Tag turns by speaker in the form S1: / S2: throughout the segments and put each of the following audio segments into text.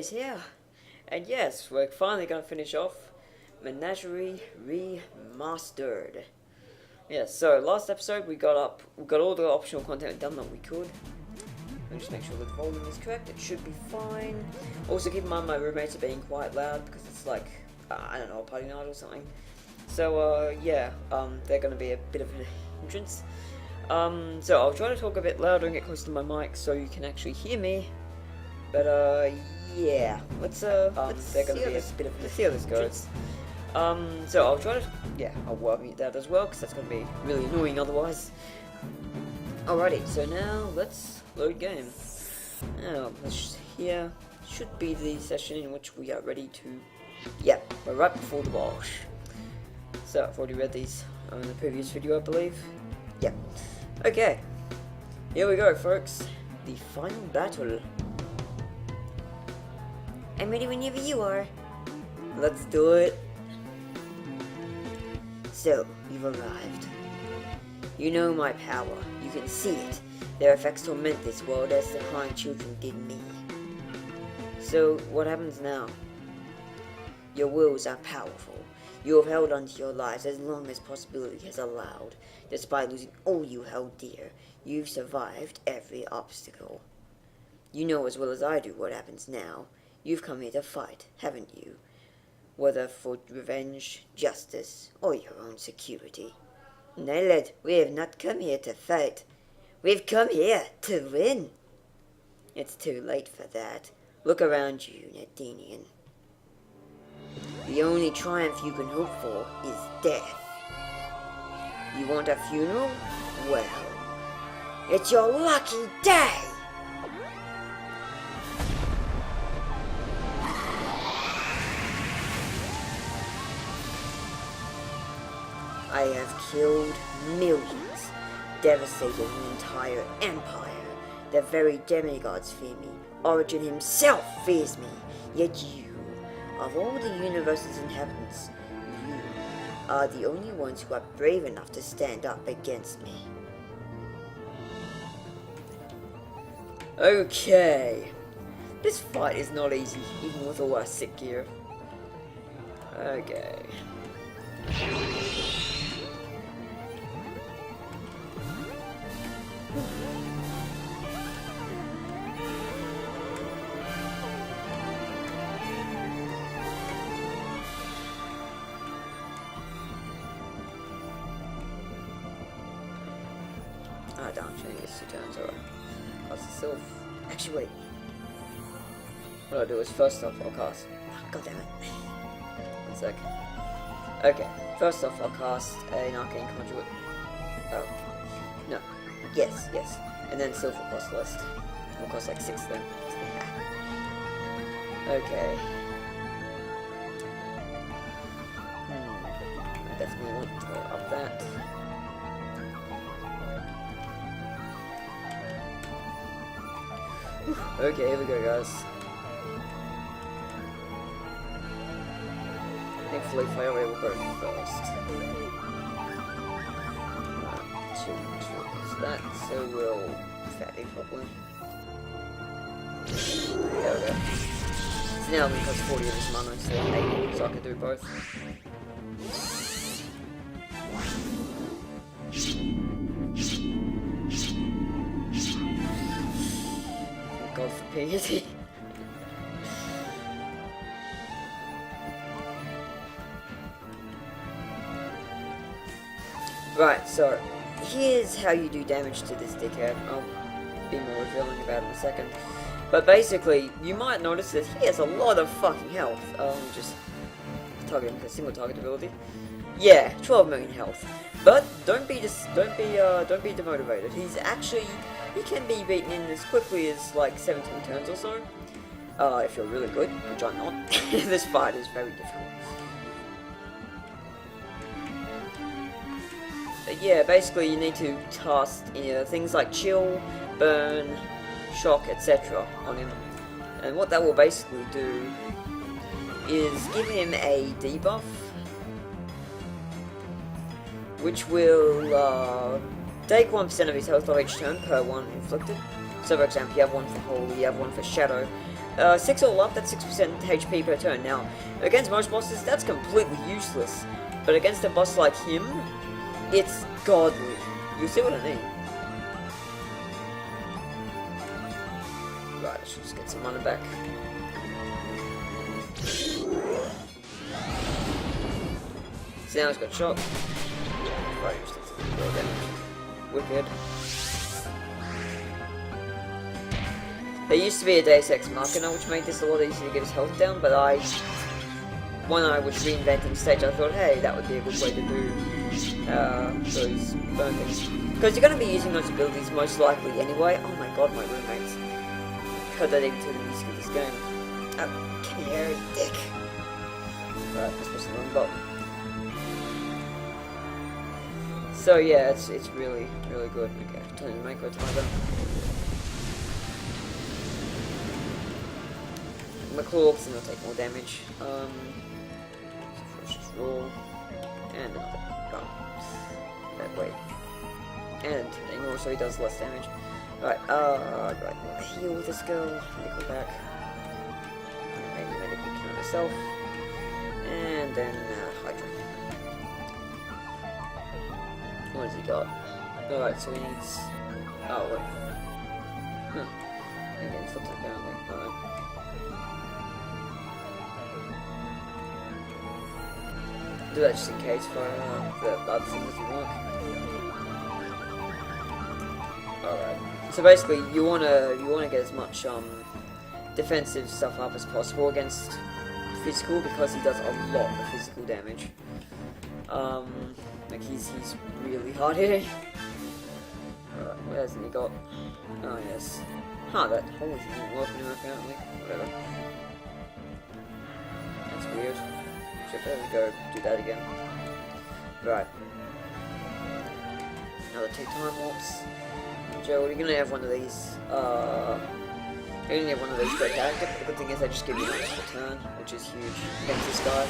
S1: is here. And yes, we're finally gonna finish off Menagerie Remastered. Yes, so last episode we got all the optional content done that we could. Let me just make sure that the volume is correct. It should be fine. Also keep in mind my roommates are being quite loud because it's like, I don't know, a party night or something. So yeah, they're gonna be a bit of an hindrance. So I'll try to talk a bit louder and get close to my mic so you can actually hear me. But yeah, let's they're gonna be a bit of let's see how this goes. So I'll try to, yeah, I'll work mute that as well because that's gonna be really annoying otherwise. Alrighty, so now let's load game. Now here should be the session in which we are ready to, yeah, we're right before the wash. So I've already read these in the previous video, I believe. Yeah. Okay. Here we go, folks. The final battle. I'm ready whenever you are. Let's do it. So, you've arrived. You know my power. You can see it. Their effects torment this world as the crying children did me. So, what happens now? Your wills are powerful. You have held onto your lives as long as possibility has allowed. Despite losing all you held dear, you've survived every obstacle. You know as well as I do what happens now. You've come here to fight, haven't you? Whether for revenge, justice, or your own security. No, lad, we have not come here to fight. We've come here to win. It's too late for that. Look around you, Nadinian. The only triumph you can hope for is death. You want a funeral? Well, it's your lucky day! I have killed millions, devastated an entire empire. The very demigods fear me. Origin himself fears me. Yet you, of all the universe's inhabitants, you are the only ones who are brave enough to stand up against me. Okay. This fight is not easy, even with all our sick gear. Okay. Ah, damn, she gets 2 turns, alright. Cast the Sylph. Actually, wait. What I'll do is first off, I'll cast. Oh, God damn it. 1 sec. Okay, first off, I'll cast an Arcane Conduit. Oh. No. Yes. And then Sylph will cost less. It'll cost like 6 then. Okay. I definitely want to up that. Okay, here we go, guys. Thankfully, Fire will go first. Choose that, so we'll fatty probably. There we go. So now we cost 40 of his mana instead of 80, so I can do both. God for piety. Right, so here's how you do damage to this dickhead. I'll be more revealing about it in a second. But basically, you might notice that he has a lot of fucking health. Just targeting a single target ability. Yeah, 12 million health. But don't be demotivated. He can be beaten in as quickly as like 17 turns or so. If you're really good, which I'm not. This fight is very difficult. But yeah, basically you need to cast things like chill, burn, shock, etc. on him. And what that will basically do is give him a debuff, which will take 1% of his health off each turn per one inflicted. So for example, you have one for Holy, you have one for Shadow. 6 all up, that's 6% HP per turn. Now, against most bosses, that's completely useless. But against a boss like him, it's godly. You see what I mean? Right, I should just get some mana back. So now he's got shot. Right, just takes a little damage. Wicked. There used to be a Deus Ex Machina which made this a lot easier to get his health down, but when I was reinventing stage, I thought, hey, that would be a good way to do those burn things. Because you're going to be using those abilities most likely anyway. Oh my god, my roommates. Heard that even to the music of this game. Oh, come here, dick. Right, let's press the wrong button. So yeah, it's really, really good. Okay, turn the micro timer. McClawks and they'll take more damage. So first just roll. And another. Oh. Wait. And anymore, so he does less damage. Right, right, heal this girl. Medical back. Maybe medical cure herself. And then Hydra. What has he got? Alright, so he needs. Oh, wait. Huh. Again, flipped it apparently. Alright. Do that just in case for the other thing doesn't work. Alright. So basically you wanna get as much defensive stuff up as possible against physical because he does a lot of physical damage. Like he's really hard hitting. Alright, what hasn't he got? Oh yes. Huh, that whole thing didn't work anymore apparently. Whatever. That's weird. Should better go do that again. Right. Another 2 time warps. Joe, you're gonna have one of these. You're gonna have one of these per character, but the good thing is they just give you an extra turn, which is huge against this guy.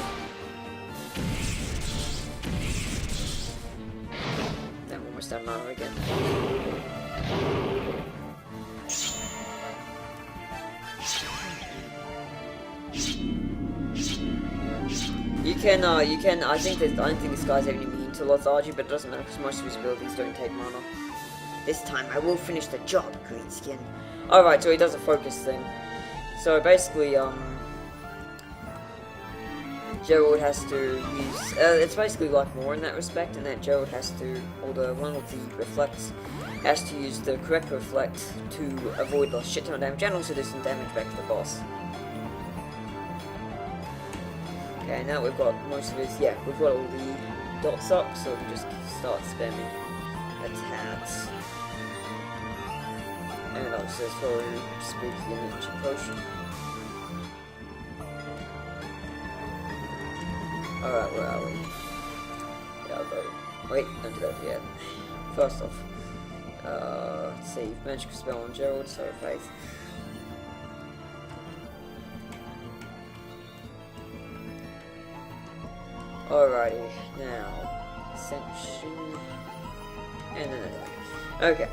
S1: Then we'll almost have mana again. You can, I don't think this guy's even immune to lethargy, but it doesn't matter because most of his abilities don't take mana. This time I will finish the job, Greenskin. Alright, so he does a focus thing. So basically, Gerald has to use, it's basically like more in that respect, in that Gerald has to, or the one with the reflects, has to use the correct reflect to avoid the shit ton of damage and also do some damage back to the boss. Okay, now we've got most of his, yeah, we've got all the dots up, so we just start spamming attacks. And also throw spooky energy potion. Alright, where are we? Yeah, I'll go. Wait, don't do that yet. First off, let's see, magic spell on Gerald, so faith. Alrighty, now ascension and then attack. Okay.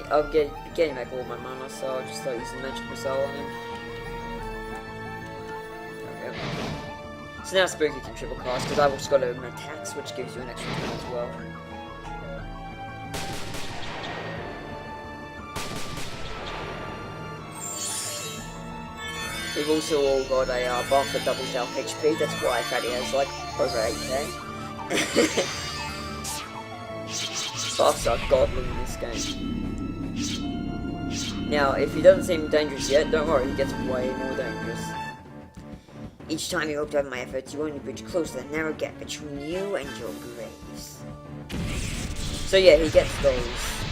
S1: I'll get getting back all my mana, so I'll just start using magic missile on him. Okay. So now Spooky can triple cast because I've also got an attacks, which gives you an extra turn as well. We've also all got a buff that doubles our HP, that's why Fatty has like over 8k. Buffs are godly in this game. Now, if he doesn't seem dangerous yet, don't worry, he gets way more dangerous. Each time you hope to have my efforts, you only bridge closer the narrow gap between you and your graves. So yeah, he gets those,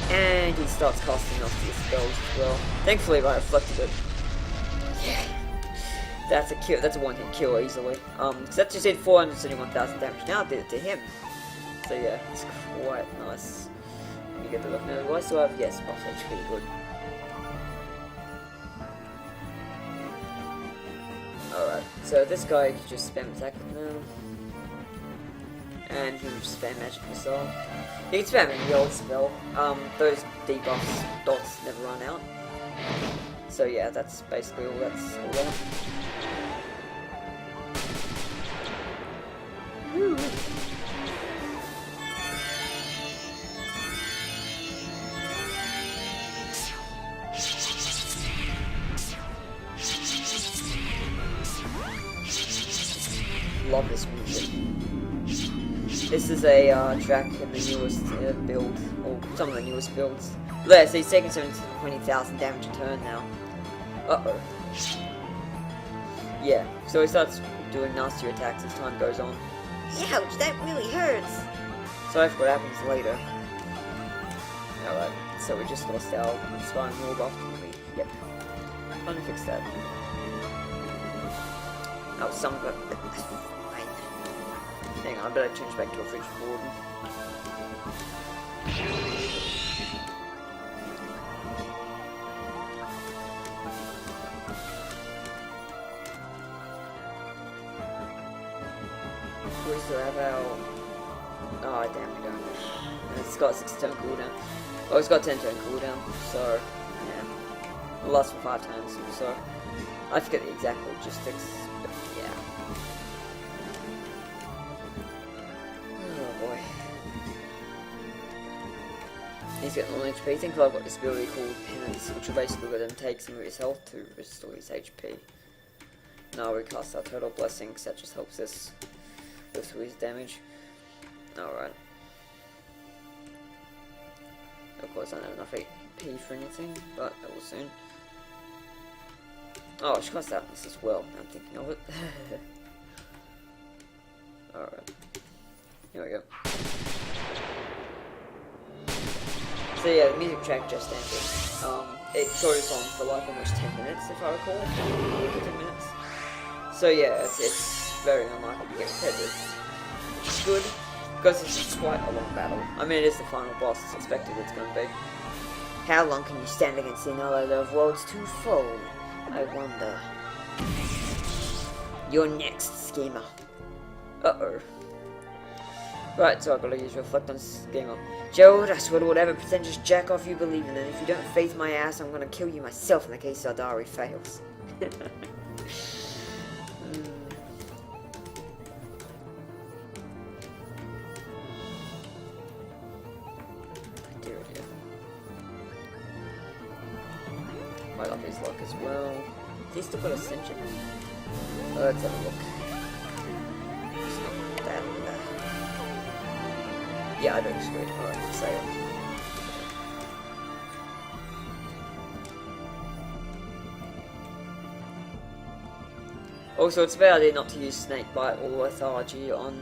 S1: and he starts casting off these spells as well. Thankfully, I reflected it. Yeah. That's a kill. That's a one-hit kill easily. Cause that just did 471,000 damage. Now I did it to him. So yeah, it's quite nice. Let me get that off now. Do I still have? Yes, buff HP, good. Alright, so this guy can just spam attack with now. And he can just spam magic missile. He can spam any old spell. Those debuffs dots never run out. So yeah, that's basically all that's all that. Woo. Love this music. This is a track in the newest build, or some of the newest builds. Let's see, second 20,000 damage a turn now. Uh-oh. Yeah, so he starts doing nastier attacks as time goes on. Ouch, that really hurts! Sorry for what happens later. Alright, so we just lost our spine wall buff, didn't we? Yep. Time to fix that. Oh, some of it. Hang on, I better change back to a fridge warden. We still have our... Oh, damn, we don't. It's got 6 turn cooldown. Oh, it's got 10 turn cooldown, so... Yeah. It lasts for 5 turns, so... I forget the exact logistics, but yeah. Oh boy. He's getting on HP. I think I've got this ability called Penance, which will basically let him take some of his health to restore his HP. Now we cast our Total Blessings, that just helps us with his damage. Alright. Of course I don't have enough HP for anything, but that will soon. Oh, I should cast out this as well, now I'm thinking of it. Alright. Here we go. So yeah, the music track just ended. It goes on for like almost 10 minutes if I recall. 10 minutes. So yeah, it's very unlikely to get repetitive. Which is good, because this is quite a long battle. I mean, it is the final boss, it's expected it's going to be. How long can you stand against the annihilator of worlds twofold? I wonder. You're next, schemer. Uh-oh. Right, so I've got to use Reflect on Schemer. Joe, I swear to whatever percentage jack off you believe in, and if you don't faith my ass, I'm gonna kill you myself in the case Sardari fails. Might up his luck as well. He's still got Ascension. Let's have a look. It's not that bad. Yeah, I don't screw it. Alright, say it. Also, it's a bad idea not to use Snakebite or Lethargy on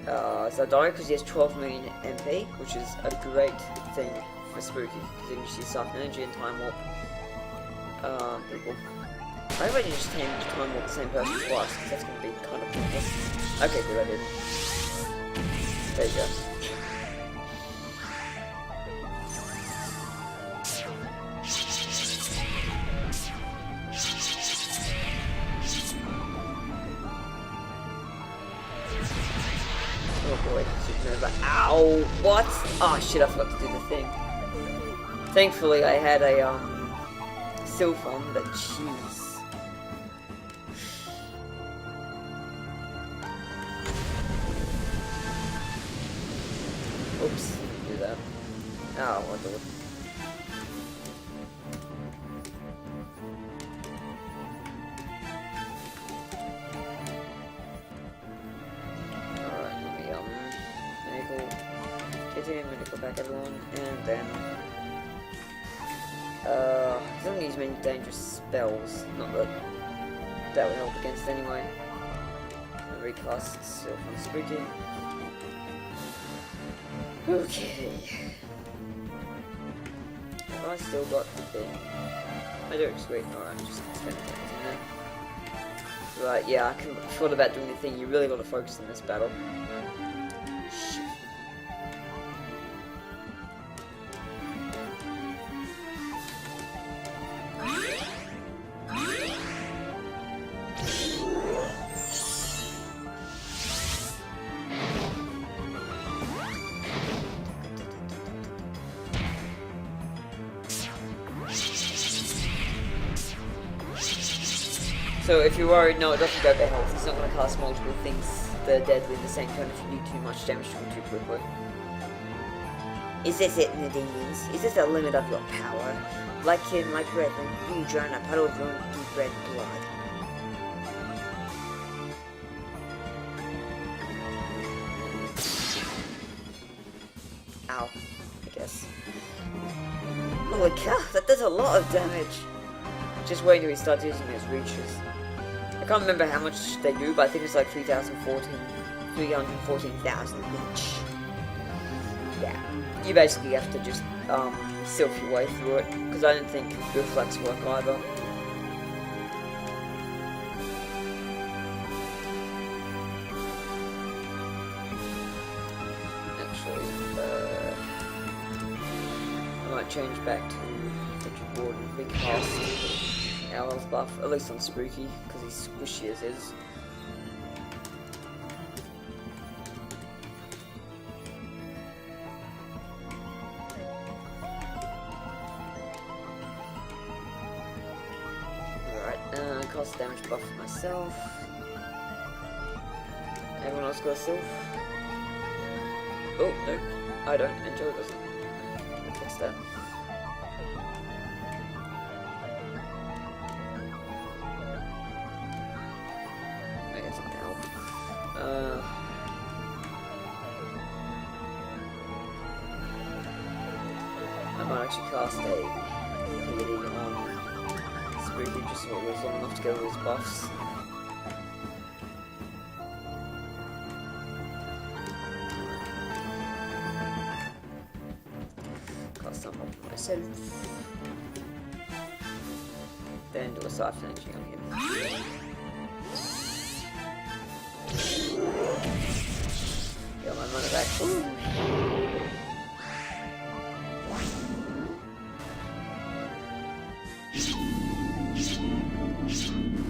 S1: Zardari because he has 12 million MP, which is a great thing for Spooky, because you can just use Soften Energy and Time Warp people. I hope I didn't just Time Warp the same person twice, because that's going to be kind of pointless. Okay, good, I did. There you go. Oh boy, Supernova. Ow! What? Oh shit, I forgot to do the thing. Thankfully, I had a, Sylph on, but jeez. Oops, do that. Oh, what the... Alright, let me, medical back everyone, and then... he doesn't use many dangerous spells, not that that would help against anyway. Recast Sylph on Spooky. Okay. Have I still got the thing? I do, sweet. Alright, I'm just spending everything there. Right, yeah, I thought about doing the thing. You really got to focus in this battle. Shit. So if you're worried, no, it doesn't go by health. It's not going to cast multiple things that are deadly in the same turn if you do too much damage to them too quickly. Is this it, Nadinians? Is this the limit of your power? Like him, like brethren, you drown a puddle of your own deep red blood. Ow, I guess. Holy cow, that does a lot of damage. Just wait till he starts using his reaches. I can't remember how much they do, but I think it's like 314,000 each. Yeah, you basically have to just sylph your way through it, because I don't think reflex work either. Actually, I might change back to the Warden Big House. Owl's buff, at least on Spooky, because he's squishy as is. Alright, cost damage buff for myself. Everyone else got a self? Oh, no, I don't, and Joe doesn't. I'll fix that. I might actually cast a deity on Spooky just so it was long enough to get all his buffs. Cast some on myself. Then do a soft energy on him. Got my mana back. Ooh.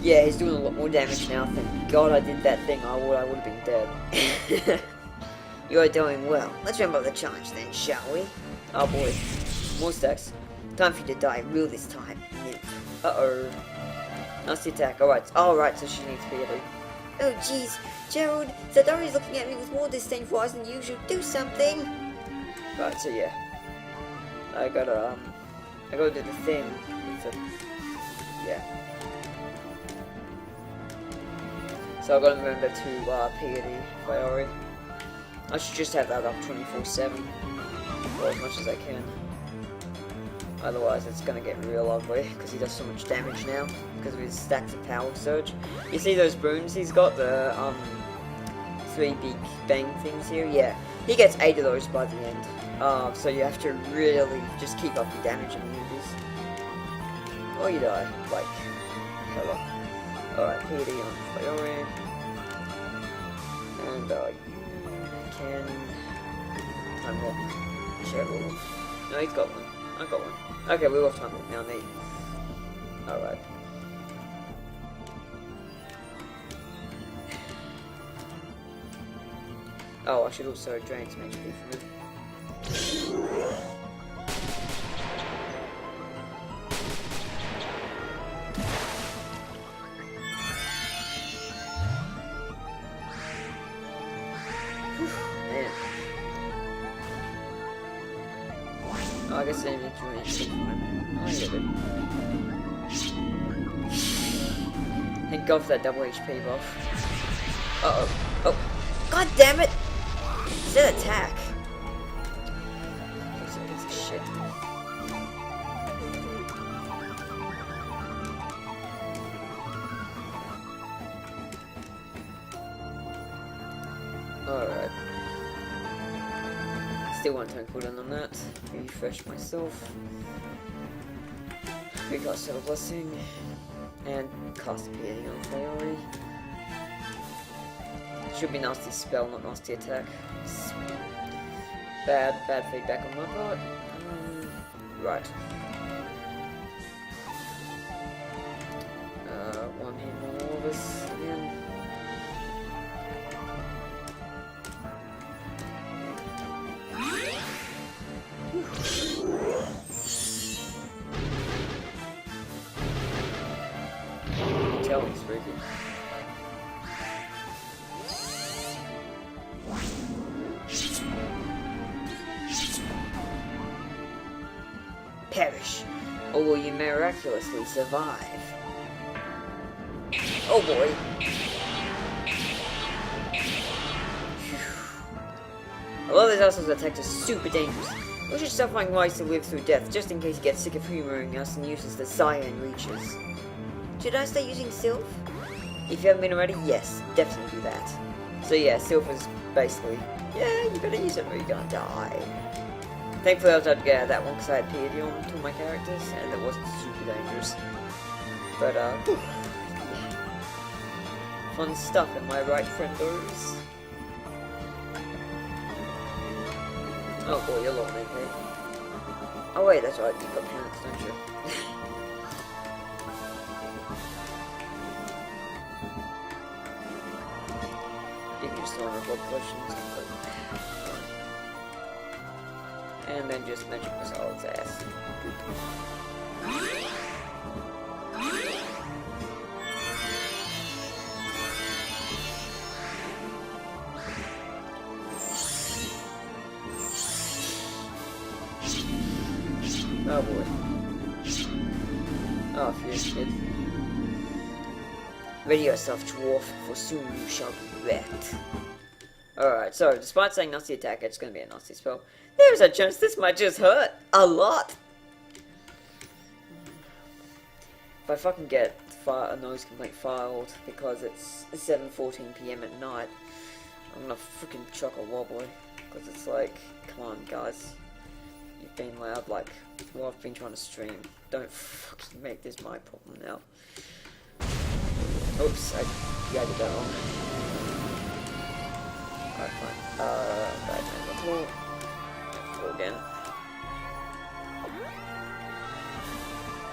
S1: Yeah, he's doing a lot more damage now. Thank God I did that thing. I would have been dead. You're doing well. Let's ramp up the challenge then, shall we? Oh boy, more stacks. Time for you to die real this time. Uh-oh. Nasty attack. Alright, so she needs piety. Oh jeez, Gerald, Zadari's looking at me with more disdain for eyes than usual. Do something! Right, so yeah. I gotta do the thing. Yeah. So I've got to remember to piety Fiori. I should just have that up 24/7. Or as much as I can. Otherwise it's gonna get real ugly, because he does so much damage now, because of his stacks of power surge. You see those boons he's got, the 3 big bang things here? Yeah, he gets 8 of those by the end. So you have to really just keep up your damage and moves. Or you die, like, hello. Alright, PD on Fiori. And you can time walk. Cheryl. No, he's got one. I got one. Okay, we're off time walk now, me. Alright. Oh, I should also drain some HP from him. Oh, I guess I didn't need to do anything from him. Oh, yeah, dude. Thank God for that double HP buff. Uh-oh. Oh. God damn it! It's an attack. That's a piece of shit. Alright. Still one turn cooldown on that. Refresh myself. Recast Settle Blessing. And cast a piety on Fiori. Should be nasty spell, not nasty attack. Bad feedback on my part. Right. One hit more of us again. tell me, spooky. Perish, or will you miraculously survive? Oh boy. A lot of these assholes attacks are super dangerous. We should stop finding ways to live through death, just in case he gets sick of humouring us and uses the cyan reaches. Should I start using Sylph? If you haven't been already, yes, definitely do that. So yeah, Sylph is basically, yeah, you better use it or you're gonna die. Thankfully I was able to get out of that one because I had PD on two of my characters, and it wasn't super dangerous. But, whew, yeah. Fun stuff, am I right, friendos? Oh boy, you're long, okay? Oh wait, that's right, you've got pants, don't you? You can just throw on blood potions. And then just magic missile its ass. Oh boy. Oh, phew, kid. Ready yourself, dwarf, for soon you shall be wrecked. Alright, so despite saying nasty attack, it's gonna be a nasty spell. There's a chance this might just hurt a lot. If I fucking get a noise complaint filed because it's 7:14 PM at night, I'm gonna freaking chuck a wobbly. Because it's like, come on guys, you've been loud like while I've been trying to stream. Don't fucking make this my problem now. Oops, I did that wrong. Alright, fine. Bad again.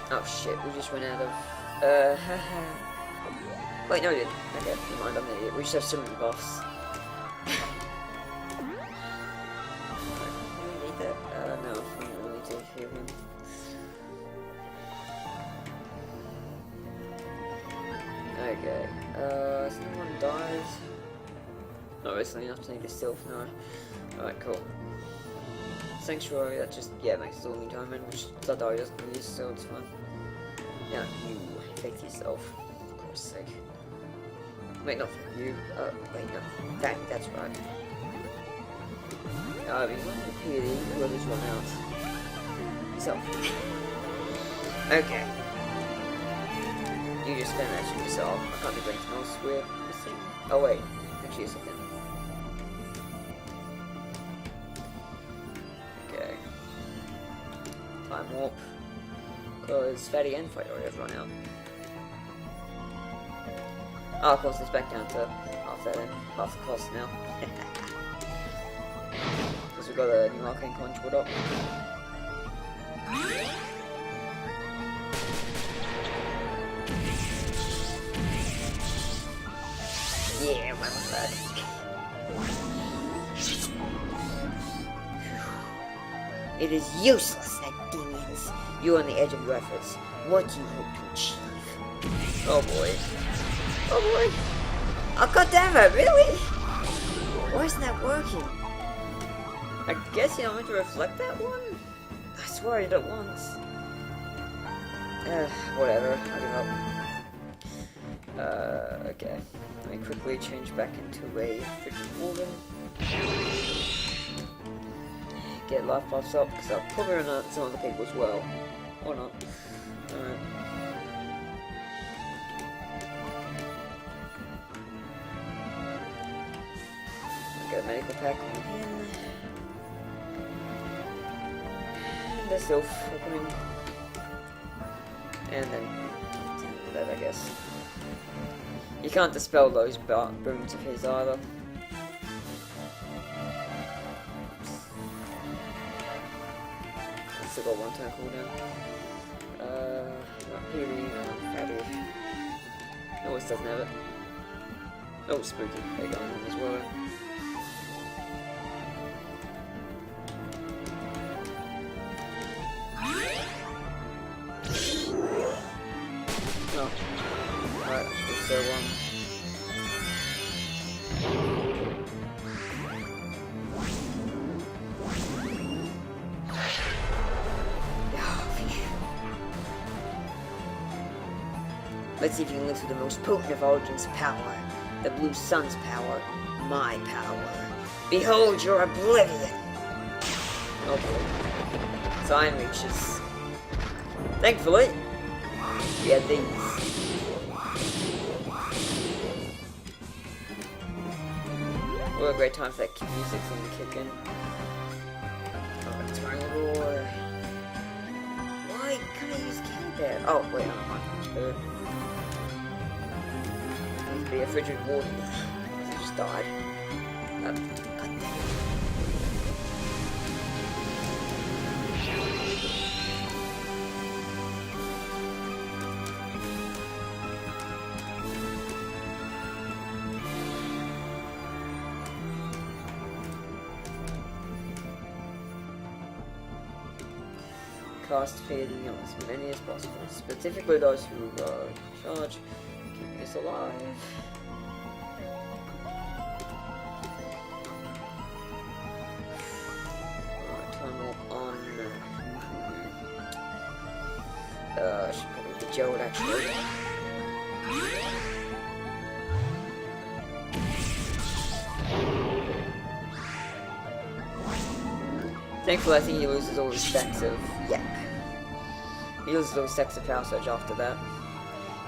S1: Oh shit, we just went out of... Wait, no we didn't. Okay, never mind, I'm an idiot. We just have so many buffs. Do we need that? No, we don't really need to heal him. Okay, someone dies. Not recently enough to need this Sylph, no. Alright, cool. Sanctuary, that just, yeah, makes us all immune to Omen, which Zadari doesn't use, so it's fine. Yeah, you faith yourself, for Christ's sake. Wait, not for you. Wait, no. Bang, that's right. I mean, what the PD, whoever's run out. So. Okay. You just spend that to yourself. I can't think of anything else we're missing. Oh, wait. Actually, a second. Okay. Time warp. Because Fatty and Fight already have run out. Oh, of course, it's back down to half that then. Half the cost now. Because we've got a new arcane conjure up. Yeah, my bad. It is useless, Academians. You're on the edge of your efforts. What do you hope to achieve? Oh boy. Oh boy. Oh goddammit, really? Why isn't that working? I guess you're not meant to reflect that one? I swear I did it once. Whatever. I'll give up. Okay. Let me quickly change back into a freaking organ. Get life buffs up, because I'll probably run out some other people as well. Or not. Alright. Get a medical pack on him. The Sylph opening. And then that, I guess. You can't dispel those boons of his either. I've still got one turn cooldown. Not really, Fatty. No, it doesn't have it. Oh, spooky. There you go, on as well. Alright, so let's see if you can lift with the most potent of Origin's power, the Blue Sun's power, my power. Behold your oblivion! Oh boy. Time reaches. Thankfully, we had these. What a great time for that music thing to kick in. Oh, it's my roar. Why can't I use Candy Bear? Oh, wait, I don't mind. Needs to be a frigid warden. He just died. God damn it. Cast feeding on as many as possible, specifically those who are in charge, keeping us alive. Alright, tunnel on. Should probably be Gerald actually. Thankfully, I think he loses all his stacks of yak. He loses all his stacks of power surge after that.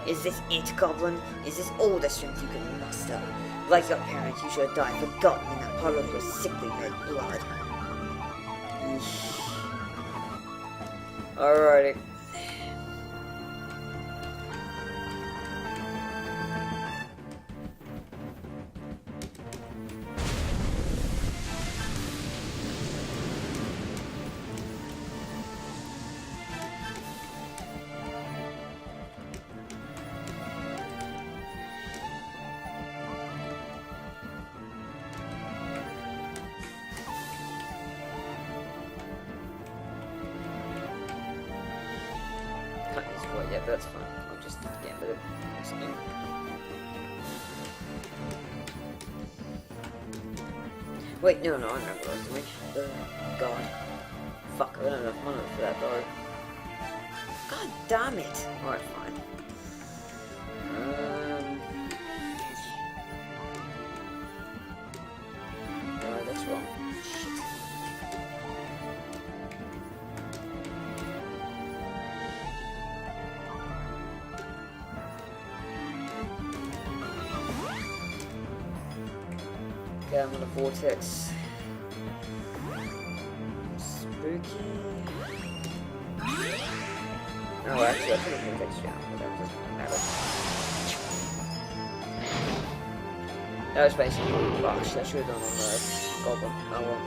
S1: Is this it, Goblin? Is this all the strength you can muster? Like your parents, you should have died forgotten in that puddle of your sickly red blood. Eesh. Alrighty. Yeah, that's fine. I'll just gambit it or something. Wait, no, I remember what I was doing. God. Fuck, I don't have enough money for that though. God damn it! Alright, fine. No, that's wrong. I'm on a vortex. Spooky. Oh, actually, I put a vortex down, but that doesn't matter. That was basically gosh, that should have done on the goblin. Oh well.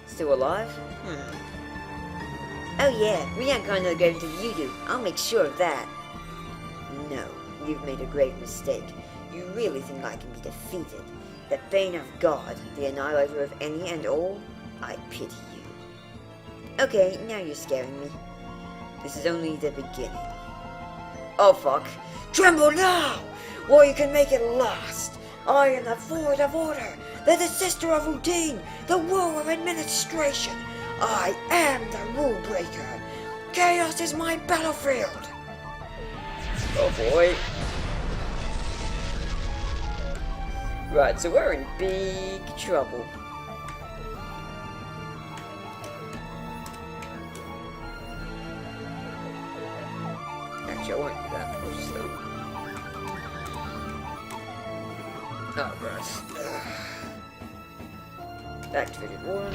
S1: Still alive? Oh yeah, we aren't going to go until you do. I'll make sure of that. No, you've made a grave mistake. You really think I can be defeated? The bane of God, the annihilator of any and all? I pity you. Okay, now you're scaring me. This is only the beginning. Oh fuck. Tremble now! Or you can make it last. I am the void of order, the desister of routine, the woe of administration. I am the rule breaker. Chaos is my battlefield. Oh boy. Right, so we're in big trouble. Actually, I won't do that. I'll just oh, right. Activated one.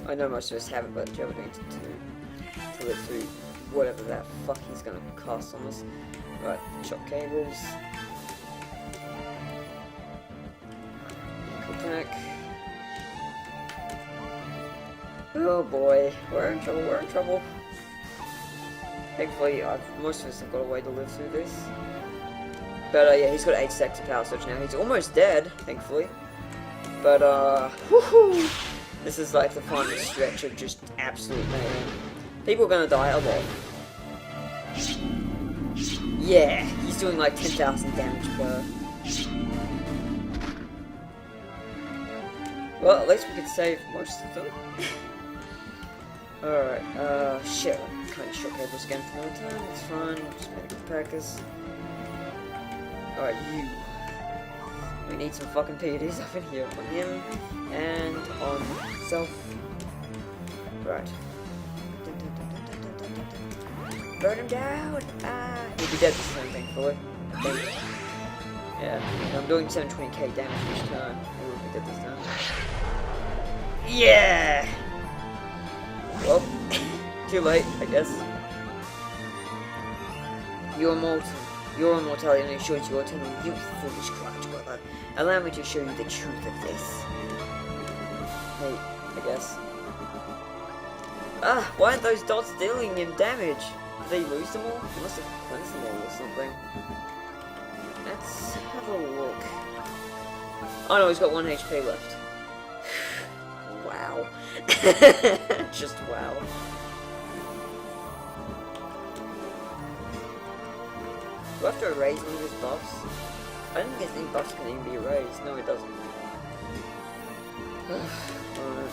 S1: I know most of us haven't, but Joe needs to live through whatever that fuck he's gonna cast on us. Right, shock cables. Attack. Oh boy, we're in trouble, Thankfully, most of us have got a way to live through this. But yeah, he's got 8 stacks of power surge now. He's almost dead, thankfully. But, woohoo! This is like the final stretch of just absolute mayhem. People are gonna die a lot. Yeah, he's doing like 10,000 damage per. Well, at least we could save most of them. Alright, shit. I'm kinda shook cables again for another time. It's fine. Just medical practice. Alright, you. We need some fucking PEDs up in here on him and on self. Right. Burn him down! Ah! He'll be dead this time, thankfully. I think. Yeah, I'm doing 720k damage each turn. He will be dead this time. Yeah! Well, too late, I guess. Your immortality only shows your eternal youth, foolish crotch brother. Allow me to show you the truth of this. Hey, I guess. Ah, why aren't those dots dealing him damage? Did they lose them all? They must have cleansed them all or something. Let's have a look. Oh no, he's got 1 HP left. Wow. Just wow. Do I have to erase one of his buffs? I don't think any buffs can even be erased. No, it doesn't. Alright.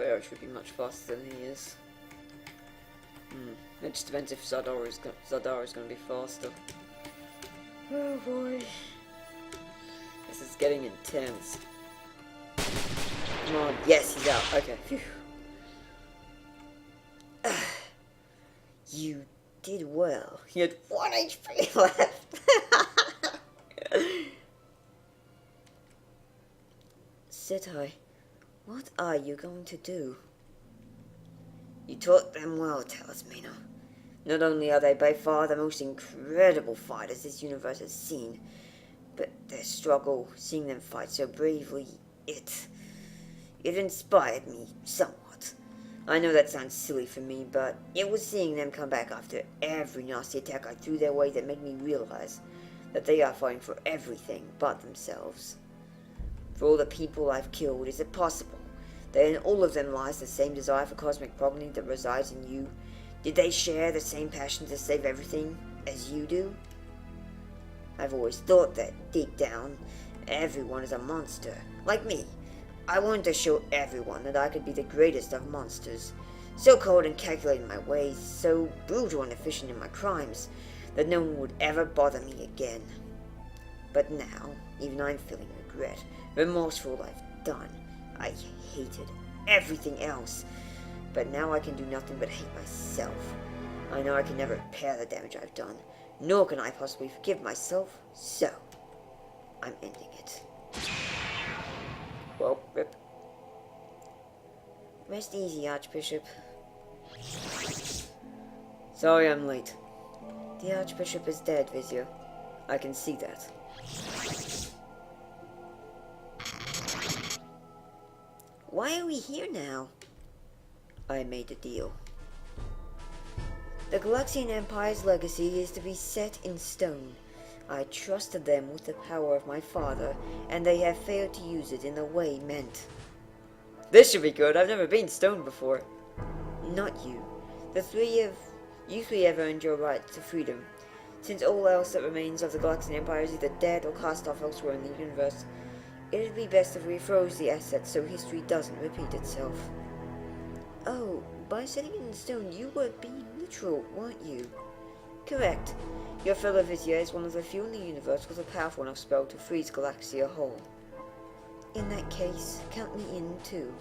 S1: It should be much faster than he is. It just depends if Zadara is going to be faster. Oh boy. This is getting intense. Come on. Yes, he's out. Okay. Phew. You did well. You had 1 HP left. Sitai. What are you going to do? You taught them well, Talismana. Not only are they by far the most incredible fighters this universe has seen, but their struggle, seeing them fight so bravely, it inspired me somewhat. I know that sounds silly for me, but it was seeing them come back after every nasty attack I threw their way that made me realize that they are fighting for everything but themselves. For all the people I've killed, is it possible that in all of them lies the same desire for cosmic progeny that resides in you? Did they share the same passion to save everything as you do? I've always thought that, deep down, everyone is a monster, like me. I wanted to show everyone that I could be the greatest of monsters, so cold and calculated in my ways, so brutal and efficient in my crimes, that no one would ever bother me again. But now, even I'm feeling regret, remorse for all I've done. I hated everything else, but now I can do nothing but hate myself. I know I can never repair the damage I've done, nor can I possibly forgive myself, so I'm ending it. Well, rip. Rest easy, Archbishop. Sorry I'm late. The Archbishop is dead, Vizier. I can see that. Why are we here now? I made a deal. The Galaxian Empire's legacy is to be set in stone. I trusted them with the power of my father, and they have failed to use it in the way meant. This should be good. I've never been stoned before. Not you. You three have earned your right to freedom. Since all else that remains of the Galaxian Empire is either dead or cast off elsewhere in the universe, it would be best if we froze the assets so history doesn't repeat itself. Oh, by setting it in stone, you were being literal, weren't you? Correct. Your fellow Vizier is one of the few in the universe with a powerful enough spell to freeze Galaxia whole. In that case, count me in too.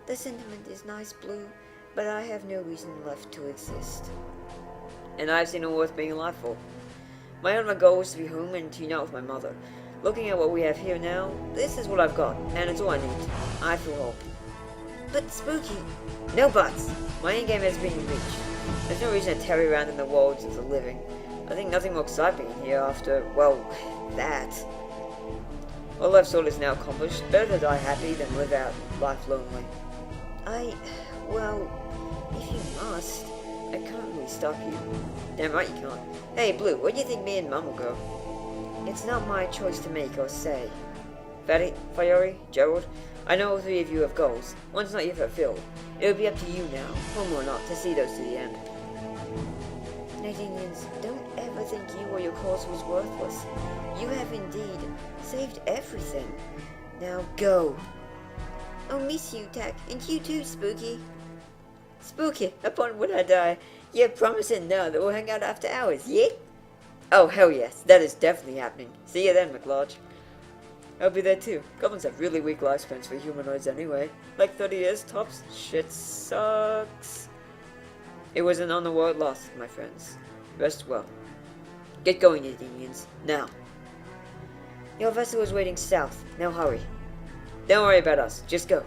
S1: The sentiment is nice, Blue, but I have no reason left to exist. And I've seen all worth being alive for. My ultimate goal is to be home and to unite with my mother. Looking at what we have here now, this is what I've got, and it's all I need. I feel whole. But Spooky, no buts. My endgame has been reached. There's no reason to tarry around in the worlds of the living. I think nothing more exciting here after, well, that. All life's sort is now accomplished. Better to die happy than live out life lonely.
S2: Well, if you must.
S1: I can't really stop you. Damn right you can't. Hey, Blue, where do you think me and Mum will go?
S2: It's not my choice to make or say.
S1: Fatty, Fiore, Gerald, I know all three of you have goals. One's not yet fulfilled. It will be up to you now, home or not, to see those to the end.
S2: Nadinians, don't ever think you or your cause was worthless. You have indeed saved everything. Now go. I'll miss you, Tak, and you too, Spooky.
S1: Spooky, upon would I die. You're promising now that we'll hang out after hours, yeah? Oh, hell yes, that is definitely happening. See you then, McLarge. I'll be there too. Goblins have really weak lifespans for humanoids anyway. Like 30 years tops. Shit sucks. It was an honor well lost, my friends. Rest well. Get going, you Indians. Now. Your vessel is waiting south. Now hurry. Don't worry about us. Just go.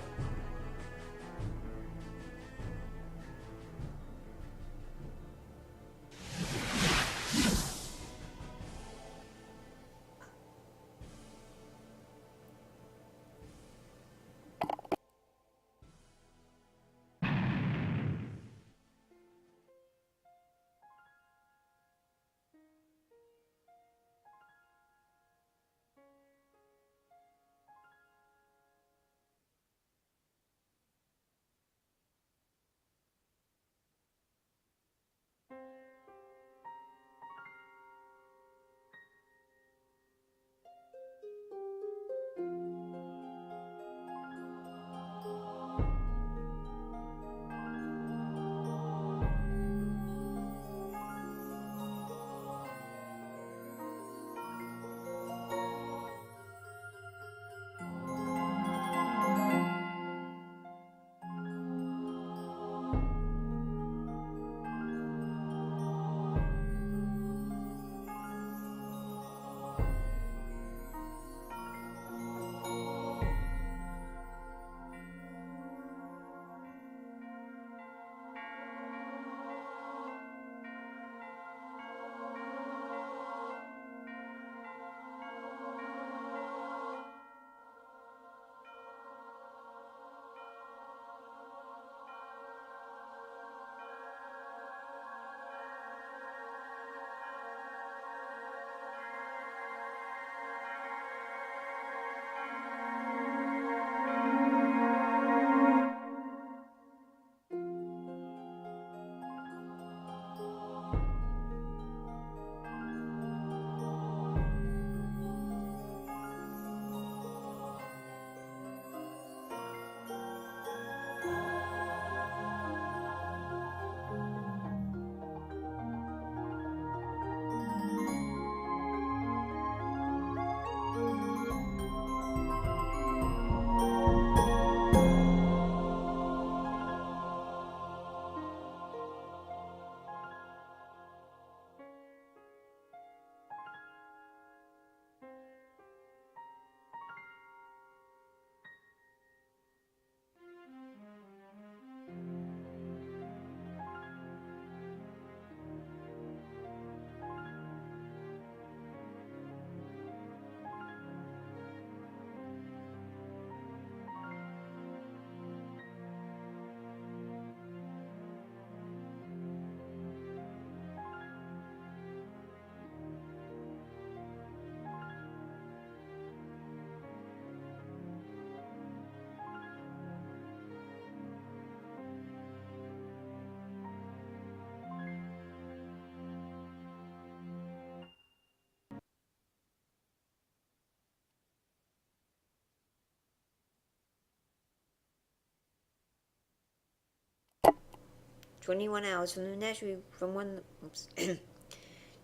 S2: "21 hours from the menagerie from when... Oops.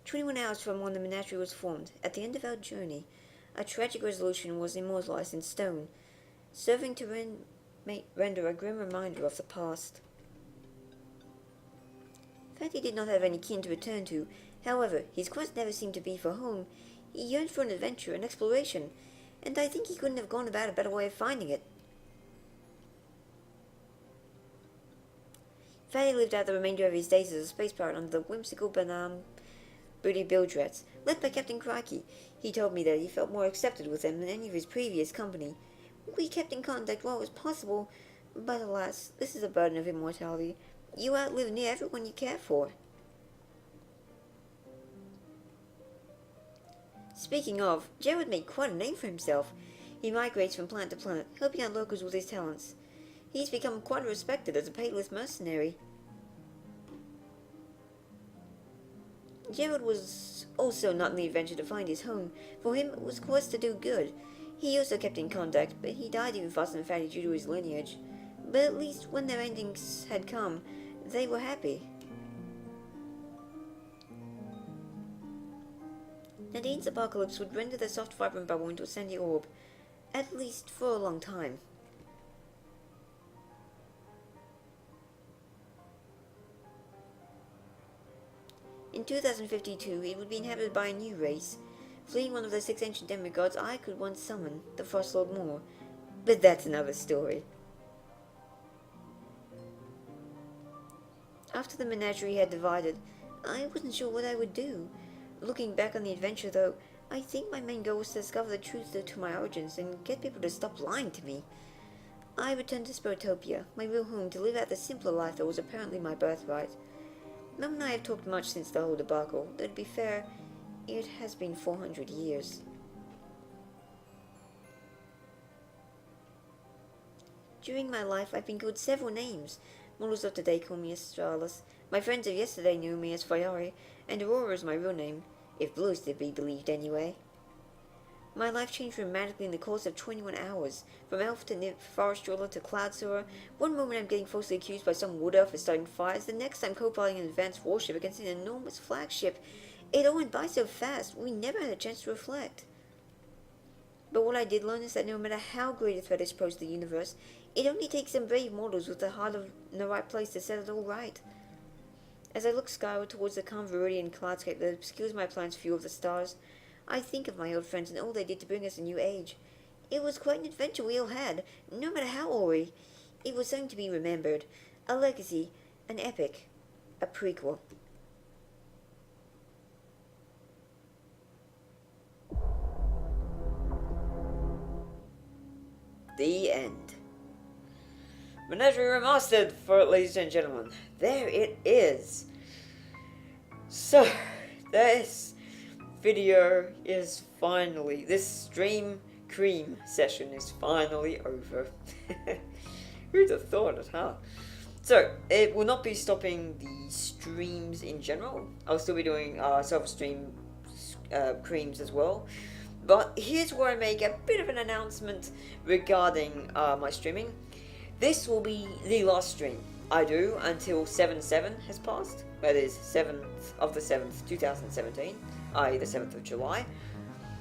S2: 21 hours from when the menagerie was formed. At the end of our journey, a tragic resolution was immortalized in stone, serving to render a grim reminder of the past. Fatty did not have any kin to return to. However, his quest never seemed to be for home. He yearned for an adventure, an exploration, and I think he couldn't have gone about a better way of finding it. Fatty lived out the remainder of his days as a space pirate under the whimsical Booty Bildrets, led by Captain Crikey. He told me that he felt more accepted with them than any of his previous company. We kept in contact while it was possible, but alas, this is a burden of immortality. You outlive near everyone you care for. Speaking of, Jared made quite a name for himself. He migrates from planet to planet, helping out locals with his talents. He's become quite respected as a payless mercenary. Jared was also not in the adventure to find his home. For him, it was a quest to do good. He also kept in contact, but he died even faster than Fatty due to his lineage. But at least when their endings had come, they were happy. Nadine's apocalypse would render the soft vibrant bubble into a sandy orb, at least for a long time. In 2052, it would be inhabited by a new race, fleeing one of the 6 ancient demigods I could once summon, the Frostlord Moore. But that's another story. After the Menagerie had divided, I wasn't sure what I would do. Looking back on the adventure, though, I think my main goal was to discover the truth to my origins and get people to stop lying to me. I returned to Spirotopia, my real home, to live out the simpler life that was apparently my birthright. Mum and I have talked much since the whole debacle, though to be fair, it has been 400 years. During my life, I've been called several names. Models of today call me Astralis. My friends of yesterday knew me as Fayari, and Aurora is my real name, if Blue is to be believed anyway. My life changed dramatically in the course of 21 hours. From elf to nymph, forest dweller to cloud soarer. One moment I'm getting falsely accused by some wood elf for starting fires, the next I'm co-piloting an advanced warship against an enormous flagship. It all went by so fast, we never had a chance to reflect. But what I did learn is that no matter how great a threat is posed to the universe, it only takes some brave mortals with the heart in the right place to set it all right. As I look skyward towards the calm Viridian cloudscape that obscures my planet's view of the stars, I think of my old friends and all they did to bring us a new age. It was quite an adventure we all had, no matter how hoary. It was something to be remembered. A legacy, an epic, a prequel.
S1: The end. Menagerie Remastered, for ladies and gentlemen. There it is. So, this video is finally, this Streme Creme session is finally over. Who'd have thought it, huh? So, it will not be stopping the streams in general. I'll still be doing Self-esteem Cremes as well. But here's where I make a bit of an announcement regarding my streaming. This will be the last stream I do until 7/7 has passed. That is 7th of the 7th, 2017, i.e. the 7th of July.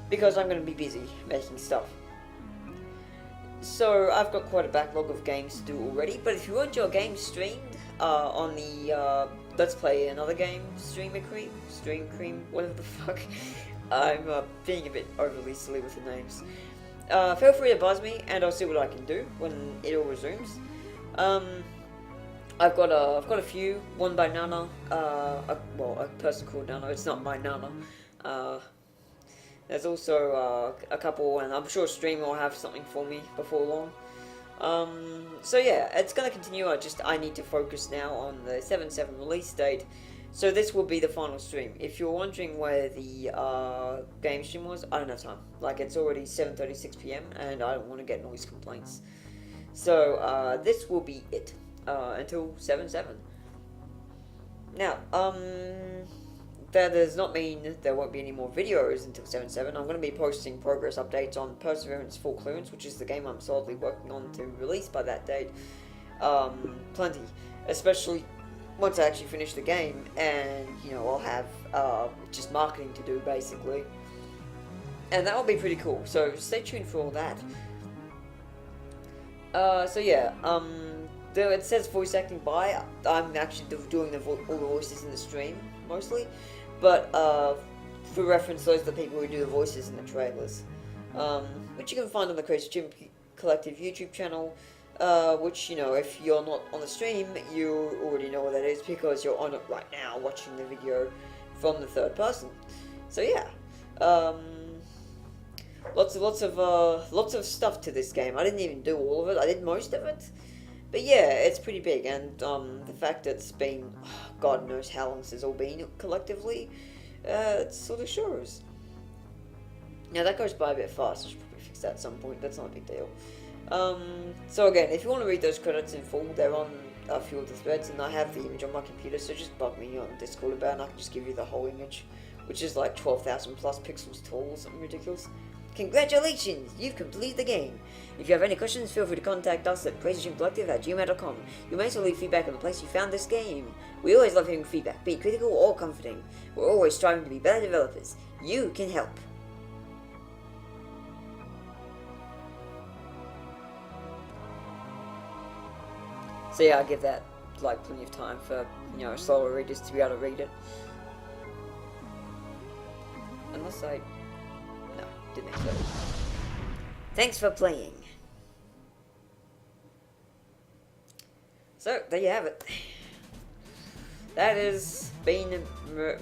S1: Because I'm going to be busy making stuff. So I've got quite a backlog of games to do already. But if you want your game streamed on the Let's Play Another Game Stream Creme, whatever the fuck. I'm being a bit overly silly with the names. Feel free to buzz me, and I'll see what I can do when it all resumes. I've got a few. One by Nana. A person called Nana. It's not my Nana. There's also a couple, and I'm sure Streme will have something for me before long. So yeah, it's gonna continue. I need to focus now on the 7/7 release date. So this will be the final stream. If you're wondering where the game stream was, I don't have time. Like, it's already 7:36 p.m. and I don't want to get noise complaints. So this will be it until 7/7. Now, that does not mean there won't be any more videos until 7/7. I'm going to be posting progress updates on Perseverance Full Clearance, which is the game I'm solidly working on to release by that date. Plenty, especially once I actually finish the game, and I'll have just marketing to do basically, and that will be pretty cool. So stay tuned for all that. So yeah, though it says voice acting by, I'm actually doing all the voices in the stream mostly, but for reference, those are the people who do the voices in the trailers, which you can find on the Crazy Chimp Collective YouTube channel. Which, if you're not on the stream, you already know what that is because you're on it right now watching the video from the third person. So yeah, lots of stuff to this game. I didn't even do all of it. I did most of it, but yeah, it's pretty big. And the fact that it's been God knows how long since it's all been collectively, it sort of shows. Now that goes by a bit fast. I should probably fix that at some point. That's not a big deal. So again, if you want to read those credits in full, they're on a few of the threads, and I have the image on my computer, so just bug me on Discord about it, and I can just give you the whole image, which is like 12,000 plus pixels tall or something ridiculous. Congratulations! You've completed the game! If you have any questions, feel free to contact us at crazychimpcollective@gmail.com. You may also leave feedback on the place you found this game. We always love hearing feedback, be it critical or comforting. We're always striving to be better developers. You can help. So yeah, I give that like plenty of time for, you know, slower readers to be able to read it. Unless I... No, didn't explode. Thanks for playing. So, there you have it. That has been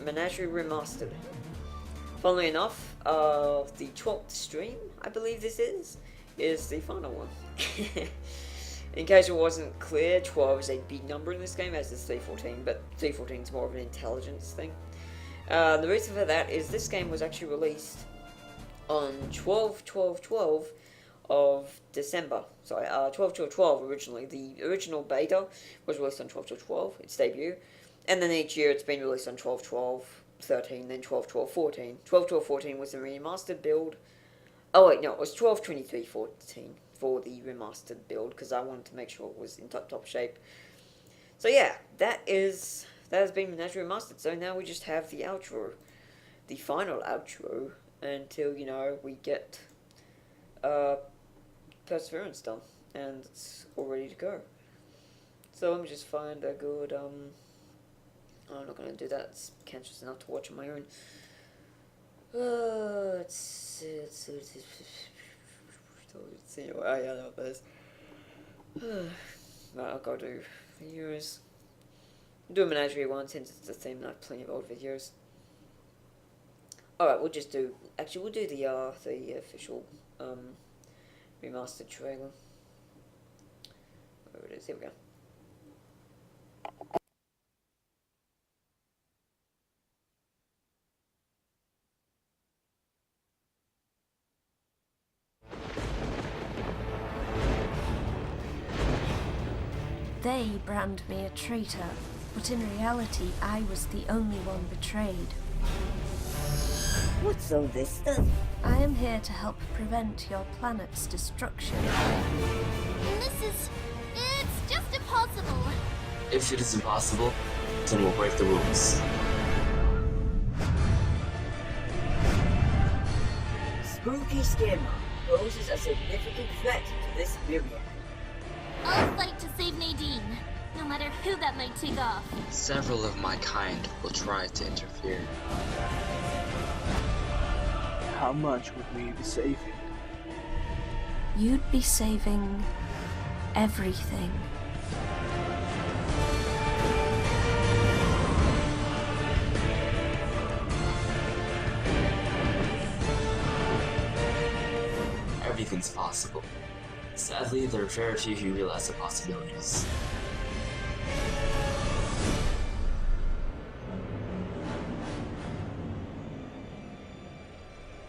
S1: Menagerie Remastered. Funnily enough, the 12th Streme, I believe this is the final one. In case it wasn't clear, 12 is a big number in this game, as is 314, but 314 is more of an intelligence thing. The reason for that is this game was actually released on 12/12/12 of December. Sorry, 12/12/12 originally. The original beta was released on 12/12/12, its debut, and then each year it's been released on 12/12/13, then 12/12/14. 12/12/14 was the remastered build. Oh wait, no, it was 12/23/14 for the remastered build, because I wanted to make sure it was in top shape. So yeah, that has been Menagerie Remastered. So now we just have the outro, the final outro, until, you know, we get Perseverance done, and it's all ready to go. So let me just find a good I'm not gonna do that. It's cancerous enough to watch on my own. Let's see. Oh yeah, that was. Right, I'll go do videos. I'll do a Menagerie one since it's the theme and I have plenty of old videos. Alright, we'll just do. Actually, we'll do the official remastered trailer. Where it is? Here we go.
S3: They brand me a traitor, but in reality I was the only one betrayed.
S2: What's all this stuff?
S3: I am here to help prevent your planet's destruction.
S4: It's just impossible.
S5: If it is impossible, then we'll break the rules.
S2: Spooky Scammer poses a significant threat to this myriad.
S4: I'll fight to save Nadine, no matter who that might take off.
S5: Several of my kind will try to interfere.
S6: How much would we be saving?
S3: You'd be saving everything.
S5: Everything's possible. Sadly, there are very few who realize the possibilities.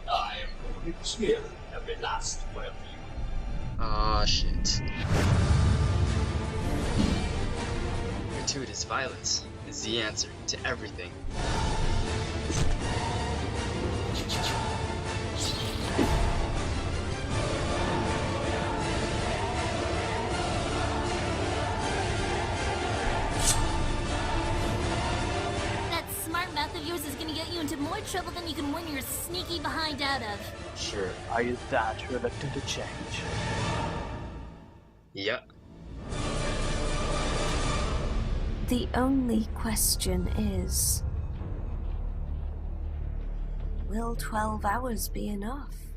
S7: I am going to kill every last one of you.
S5: Ah, shit. Gratuitous violence is the answer to everything.
S4: Into more trouble than you can win your sneaky behind out of.
S5: Sure.
S6: Are you that reluctant to change?
S5: Yep.
S3: The only question is, will 12 hours be enough?